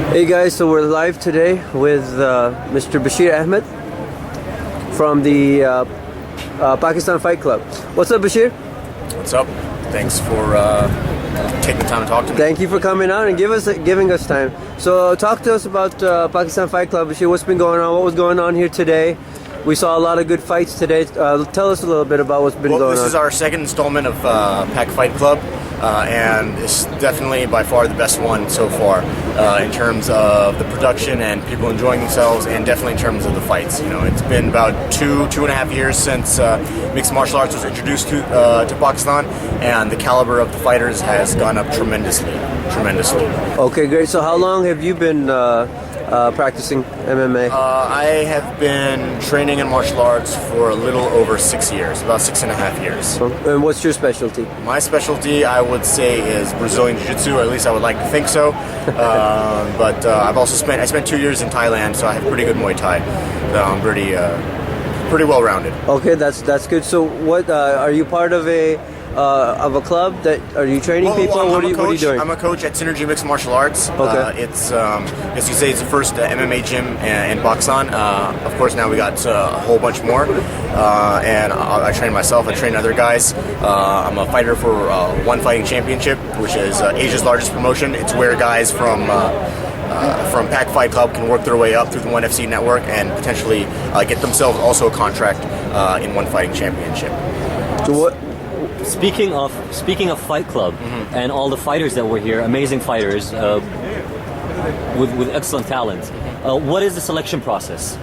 Hey guys, so we're live today with Mr. Bashir Ahmed from the Pakistan Fight Club. What's up, Bashir? What's up? Thanks for taking the time to talk to me. Thank you for coming out and giving us time. So talk to us about Pakistan Fight Club, Bashir. What's been going on? What was going on here today? We saw a lot of good fights today. Tell us a little bit about what's been going on. This is our second installment of Pak Fight Club, and it's definitely by far the best one so far in terms of the production and people enjoying themselves, and definitely in terms of the fights. You know, it's been about two and a half years since mixed martial arts was introduced to Pakistan, and the caliber of the fighters has gone up tremendously. Okay, great. So how long have you been practicing MMA? I have been training in martial arts for a little over 6 years, about 6.5 years. And what's your specialty? My specialty, I would say, is Brazilian Jiu-Jitsu, or at least I would like to think so. But I've also spent 2 years in Thailand, so I have pretty good Muay Thai. So I'm pretty well-rounded. Okay, that's good. So what are you part of a club that are you training people? What are you doing? I'm a coach at Synergy Mixed Martial Arts. Okay. It's as you say, it's the first MMA gym in Pakistan. Of course, now we got a whole bunch more, and I train myself. I train other guys. I'm a fighter for One Fighting Championship, which is Asia's largest promotion. It's where guys from Pak Fight Club can work their way up through the ONE FC network and potentially get themselves also a contract in One Fighting Championship. So what? Speaking of Fight Club and all the fighters that were here, amazing fighters with excellent talent. What is the selection process?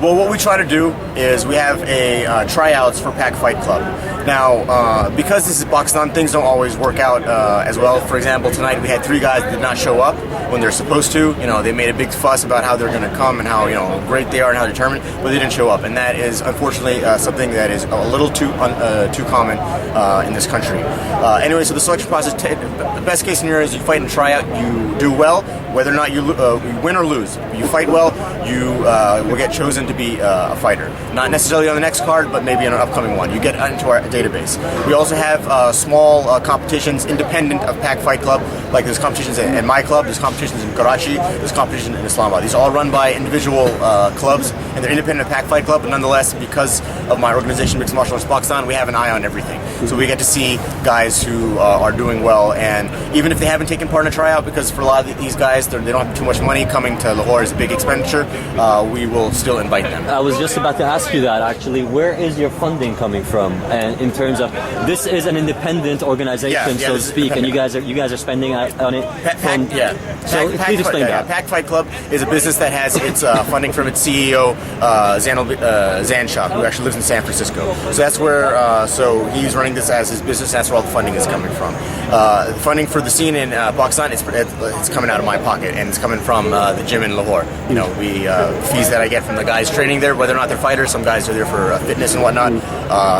Well, what we try to do is we have a tryouts for Pak Fight Club. Now, because this is Pakistan, things don't always work out as well. For example, tonight we had 3 guys that did not show up when they're supposed to. You know, they made a big fuss about how they're going to come and how great they are and how determined, but they didn't show up, and that is unfortunately something that is a little too common in this country. Anyway, so the selection process, the best case scenario is you fight and tryout, you do well, whether or not you win or lose. You fight well, you will get chosen to be a fighter. Not necessarily on the next card, but maybe on an upcoming one. You get into our database. We also have small competitions independent of Pak Fight Club, like there's competitions in my club, there's competitions in Karachi, there's competitions in Islamabad. These are all run by individual clubs, and they're independent of Pak Fight Club, but nonetheless, because of my organization, Mixed Martial Arts Pakistan, we have an eye on everything. So we get to see guys who are doing well, and even if they haven't taken part in a tryout, because for a lot of these guys, they don't have too much money, coming to Lahore is a big expenditure, we will still invite them. I was just about to ask you that, actually. Where is your funding coming from? And in terms of, this is an independent organization, so to speak, and you guys are spending on it. So please explain that. Pak Fight Club is a business that has its funding from its CEO, Zan Shah, who actually lives in San Francisco. So that's where, so he's running this as his business. That's where all the funding is coming from. Funding for the scene in Pakistan, it's coming out of my pocket, and it's coming from the gym in Lahore. You know, fees that I get from the guys training there, whether or not they're fighters, some guys are there for fitness and whatnot.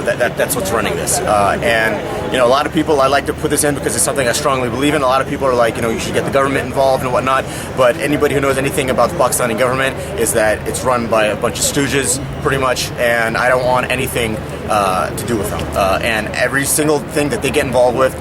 That's what's running this. And a lot of people, I like to put this in because it's something I strongly believe in. A lot of people are like, you should get the government involved and whatnot. But anybody who knows anything about the Pakistani government is that it's run by a bunch of stooges, pretty much, and I don't want anything to do with them. And every single thing that they get involved with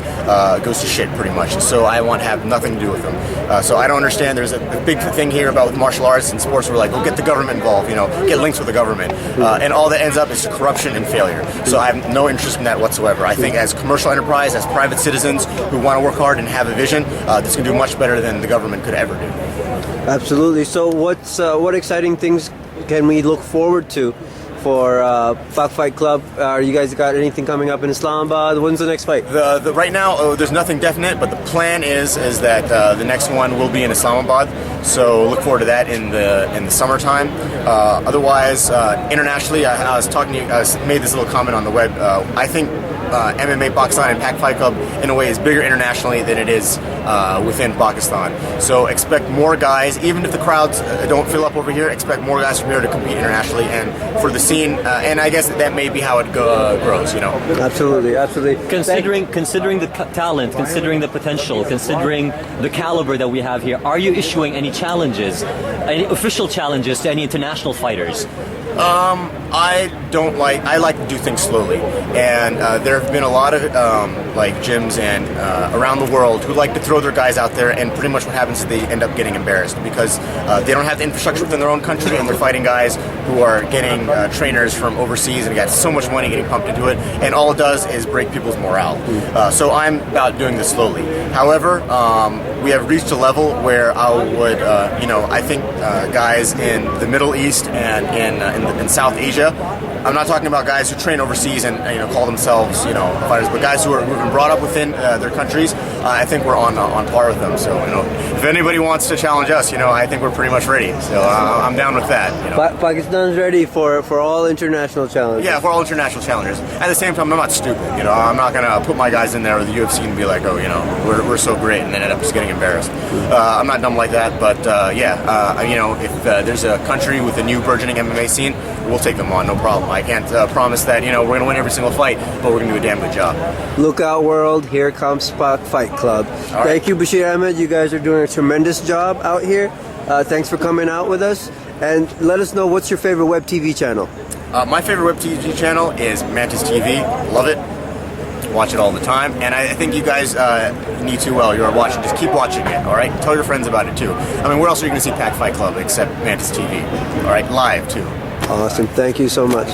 goes to shit, pretty much. So I want to have nothing to do with them. So I don't understand. There's a big thing here about martial arts and sports. We're like, well, get the government involved, get links with the government. And all that ends up is corruption and failure. So I have no interest in that whatsoever. I think as commercial enterprise, as private citizens who want to work hard and have a vision, this can do much better than the government could ever do. Absolutely. So what exciting things can we look forward to for Pak Fight Club? You guys got anything coming up in Islamabad? When's the next fight? Right now, there's nothing definite, but the plan is that the next one will be in Islamabad. So look forward to that in the summertime. Otherwise, internationally, I was talking to you. I made this little comment on the web. I think MMA Pakistan and Pak Fight Club in a way is bigger internationally than it is within Pakistan. So expect more guys, even if the crowds don't fill up over here, expect more guys from here to compete internationally and for the scene, and I guess that may be how it grows, Absolutely. Considering the talent, considering the potential, considering the caliber that we have here, are you issuing any challenges, any official challenges to any international fighters? I like to do things slowly, and there have been a lot of like gyms and around the world who like to throw their guys out there, and pretty much what happens is they end up getting embarrassed because they don't have the infrastructure within their own country, and they're fighting guys who are getting trainers from overseas and got so much money getting pumped into it, and all it does is break people's morale. So I'm about doing this slowly. However, we have reached a level where I would, I think guys in the Middle East and in South Asia. I'm not talking about guys who train overseas and call themselves fighters, but guys who've been brought up within their countries. I think we're on par with them. So if anybody wants to challenge us, I think we're pretty much ready. So I'm down with that. Pakistan's ready for all international challenges. Yeah, for all international challengers. At the same time, I'm not stupid. I'm not gonna put my guys in there with the UFC and be like, oh, we're so great, and then end up just getting embarrassed. I'm not dumb like that. But if there's a country with a new burgeoning MMA scene, we'll take them on, no problem. I can't promise that we're going to win every single fight, but we're going to do a damn good job. Look out, world! Here comes Pak Fight Club. Right. Thank you, Bashir Ahmed. You guys are doing a tremendous job out here. Thanks for coming out with us, and let us know what's your favorite web TV channel. My favorite web TV channel is Mantis TV. Love it. Watch it all the time, and I think you guys need to. Well, you're watching. Just keep watching it. All right. Tell your friends about it too. I mean, where else are you going to see Pak Fight Club except Mantis TV? All right, live too. Awesome. Thank you so much.